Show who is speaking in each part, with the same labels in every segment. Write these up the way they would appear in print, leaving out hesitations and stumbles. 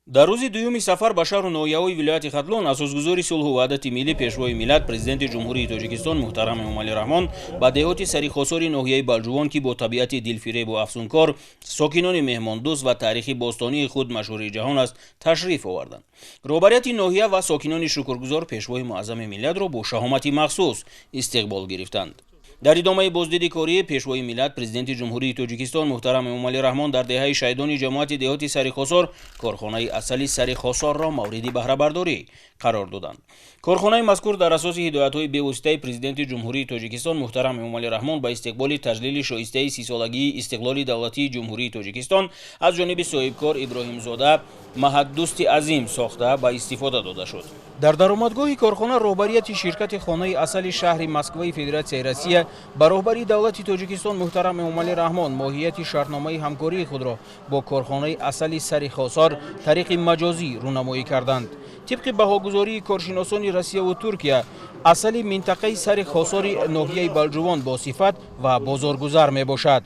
Speaker 1: дар рӯзи дуюми сафар ба шаҳру ноҳияҳои вилояти хатлон асосгузори сулҳу ваҳдати миллӣ пешвои миллат президенти ҷумҳурии тоҷикистон муҳтарам эмомалӣ раҳмон ба деҳоти сарихосори ноҳияи балҷувон ки бо табиати дилфиребу афсункор, сокинони меҳмондӯст ва таърихи бостонии худ машҳури ҷаҳон аст, ташриф оварданд. роҳбарияти ноҳия ва сокинони шукргузор пешвои муаззами миллатро бо шаҳомати махсус истиқбол гирифтанд. дар идомаи боздиди корӣ пешвои миллат президенти ҷумҳурии тоҷикистон муҳтарам эмомалӣ раҳмон дар деҳаи шаҳидони ҷамоати деҳоти сарихосор корхонаи асали сарихосорро мавриди баҳрабардорӣ қарор доданд. корхонаи мазкур дар асоси ҳидоятҳои бевоситаи президенти ҷумҳурии тоҷикистон муҳтарам эмомалӣ раҳмон ба истиқболи таҷлили шоистаи сисолагии истиқлоли давлатии ҷумҳурии тоҷикистон аз ҷониби соҳибкор иброҳимзода маҳаддусти азим сохта ба истифода дода шуд. дар даромадгоҳи корхона роҳбарияти ширкати хонаи асали шаҳри Москваи Федератсияи Россия ба роҳбари давлати тоҷикистон муҳтарам эмомалӣ раҳмон моҳияти шартномаи ҳамкории худро бо корхонаи асали сарихосор тариқи маҷозӣ рӯнамоӣ карданд. тибқи баҳогузории коршиносони Россияву Туркия, асали минтақаи сарихосори ноҳияи балҷувон бо сифат ва бозоргузар мебошад.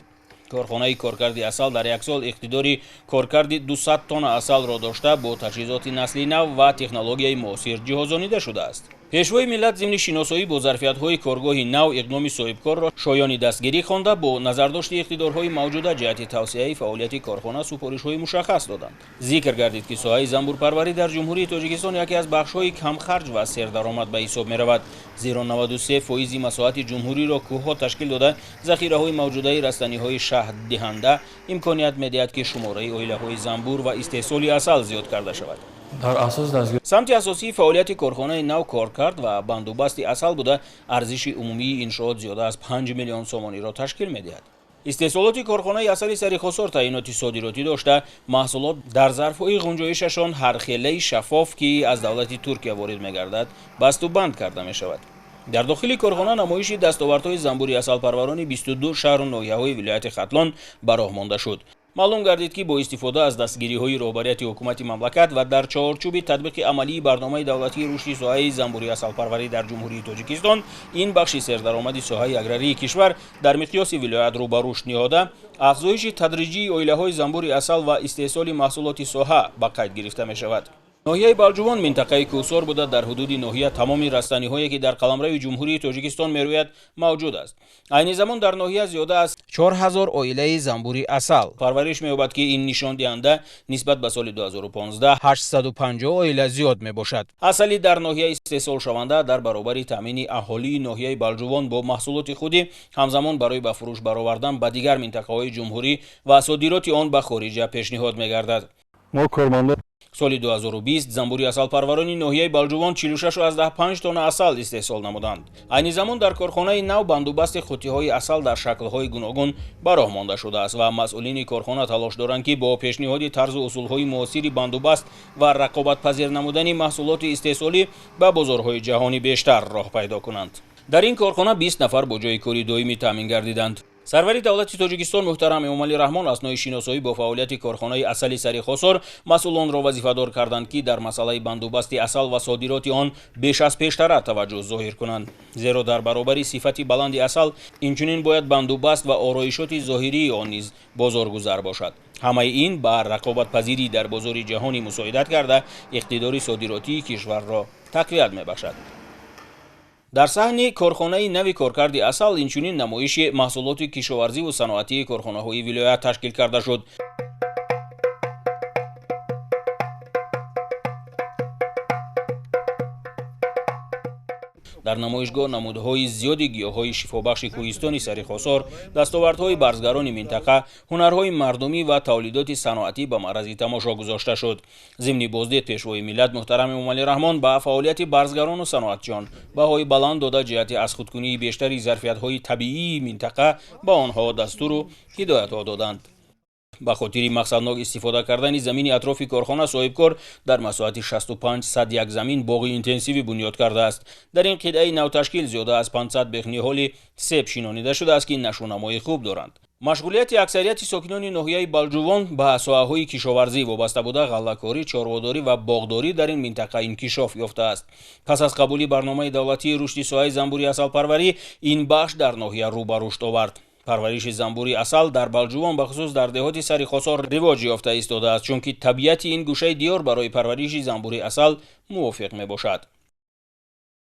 Speaker 1: корхонаи коркарди асал дар як сол иқтидори коркарди 200 тонна асалро дошта бо таҷҳизоти насли нав ва технологияи муосир ҷиҳозонида шудааст. пешвои миллат зимни шиносоӣ бо зарфиятҳои коргоҳи нав иқдоми соҳибкорро шоёни дастгирӣ хонда бо назардошти иқтидорҳои мавҷуда ҷиҳати тавсеаи фаъолияти корхона супоришҳои мушаххас доданд. зикр гардид ки соҳаи занбурпарварӣ дар ҷумҳурии тоҷикистон яке аз бахшҳои камхарҷ ва сердаромад ба ҳисоб меравад, зеро 93% масоҳати ҷумҳуриро кӯҳҳо ташкил дода захираҳои мавҷудаи растаниҳои шаҳддиҳанда имконият медиҳад ки шумораи оилаҳои занбур ва истеҳсоли асал зиёд карда шавад. самти асосии фаъолияти корхонаи нав коркард ва бандубасти асал буда арзиши умумии иншоот зиёда аз 5 миллион сомониро ташкил медиҳад. истеҳсолоти корхонаи асали сарихосор таъиноти содиротӣ дошта, маҳсулот дар зарфҳои ғунҷоишашон ҳархелаи шаффоф ки аз давлати Туркия ворид мегардад, бастубанд карда мешавад. дар дохили корхона намоиши дастовардҳои занбури асалпарварони 22 шаҳру ноҳияҳои вилояти хатлон ба роҳ монда шуд. маълум гардид ки бо истифода аз дастгириҳои роҳбарияти ҳукумати мамлакат ва дар чаҳорчӯби татбиқи амалии барномаи давлатии рушди соҳаи занбури асалпарварӣ дар ҷумҳурии тоҷикистон, ин бахши сердаромади соҳаи аграрии кишвар дар миқёси вилоят рӯ ба рушд ниҳода, афзоиши тадриҷии оилаҳои занбури асал ва истеҳсоли маҳсулоти соҳа ба қайд гирифта мешавад. ноҳияи балҷувон минтақаи кӯҳсор буда дар ҳудуди ноҳия тамоми растаниҳое ки дар қаламрави ҷумҳурии тоҷикистон мерӯяд мавҷуд аст. айни замон дар ноҳия зиёда аз 4000 оилаи занбури асал парвариш меёбад ки ин нишондиҳанда нисбат ба соли 2015 850 оила зиёд мебошад. асали дар ноҳия истеҳсолшаванда дар баробари таъмини аҳолии ноҳияи балҷувон бо маҳсулоти худӣ ҳамзамон барои ба фурӯш баровардан ба дигар минтақаҳои ҷумҳурӣ ва содироти он ба хориҷа пешниҳод мегардад. соли 2020 занбури асалпарварони ноҳияи балҷувон 46.5 тонна асал истеҳсол намуданд. айни замон дар корхонаи нав бандубасти қуттиҳои асал дар шаклҳои гуногун ба роҳ монда шудааст ва масъулини корхона талош доранд ки бо пешниҳоди тарзу усулҳои муосири бандубаст ва рақобатпазир намудани маҳсулоти истеҳсолӣ ба бозорҳои ҷаҳонӣ бештар роҳ пайдо кунанд. дар ин корхона 20 нафар бо ҷойи кори доимӣ таъмин гардиданд. сарвари давлати тоҷикистон муҳтарам эмомалӣ раҳмон аснои шиносоӣ бо фаъолияти корхонаи асали сарихосор масъулонро вазифадор карданд ки дар масъалаи бандубасти асал ва содироти он беш аз пештара таваҷҷӯҳ зоҳир кунанд, зеро дар баробари сифати баланди асал инчунин бояд бандубаст ва ороишоти зоҳирии он низ бозоргузар бошад. ҳамаи ин ба рақобатпазирӣ дар бозори ҷаҳонӣ мусоидат карда иқтидори содиротии кишварро тақвият мебахшад. дар саҳни корхонаи нави коркарди асал инчунин намоиши маҳсулоти кишоварзиву саноатии корхонаҳои вилоят ташкил карда шуд. дар намоишгоҳ намудҳои зиёди гиёҳҳои шифобахши кӯҳистони сарихосор, дастовардҳои барзгарони минтақа, ҳунарҳои мардумӣ ва тавлидоти саноатӣ ба маърази тамошо гузошта шуд. зимни боздид пешвои миллат муҳтарам эмомалӣ раҳмон ба фаъолияти барзгарону саноатчиён баҳои баланд дода ҷиҳати аз худкунии бештари зарфиятҳои табиии минтақа ба онҳо дастуру ҳидоятҳо доданд. ба хотири мақсаднок истифода кардани замини атрофи корхона соҳибкор дар масоҳати 65-101 замин боғи интенсивӣ бунёд кардааст. дар ин қитъаи навташкил зиёда аз 500 бехниҳоли себ шинонида шудааст ки нашӯнамои хуб доранд. машғулияти аксарияти сокинони ноҳияи балҷувон ба соҳаҳои кишоварзӣ вобаста буда ғаллакорӣ, чорводорӣ ва боғдорӣ дар ин минтақа инкишоф ёфтааст. пас аз қабули барномаи давлатии рушди соҳаи занбури асалпарварӣ, ин бахш дар ноҳия рӯ ба рушд овард. парвариши занбури асал дар Балҷувон бахусус дар деҳоти Сари Хосор ривоҷ ёфта истодааст, чунки табиати ин гӯшаи диёр барои парвариши занбури асал мувофиқ мебошад.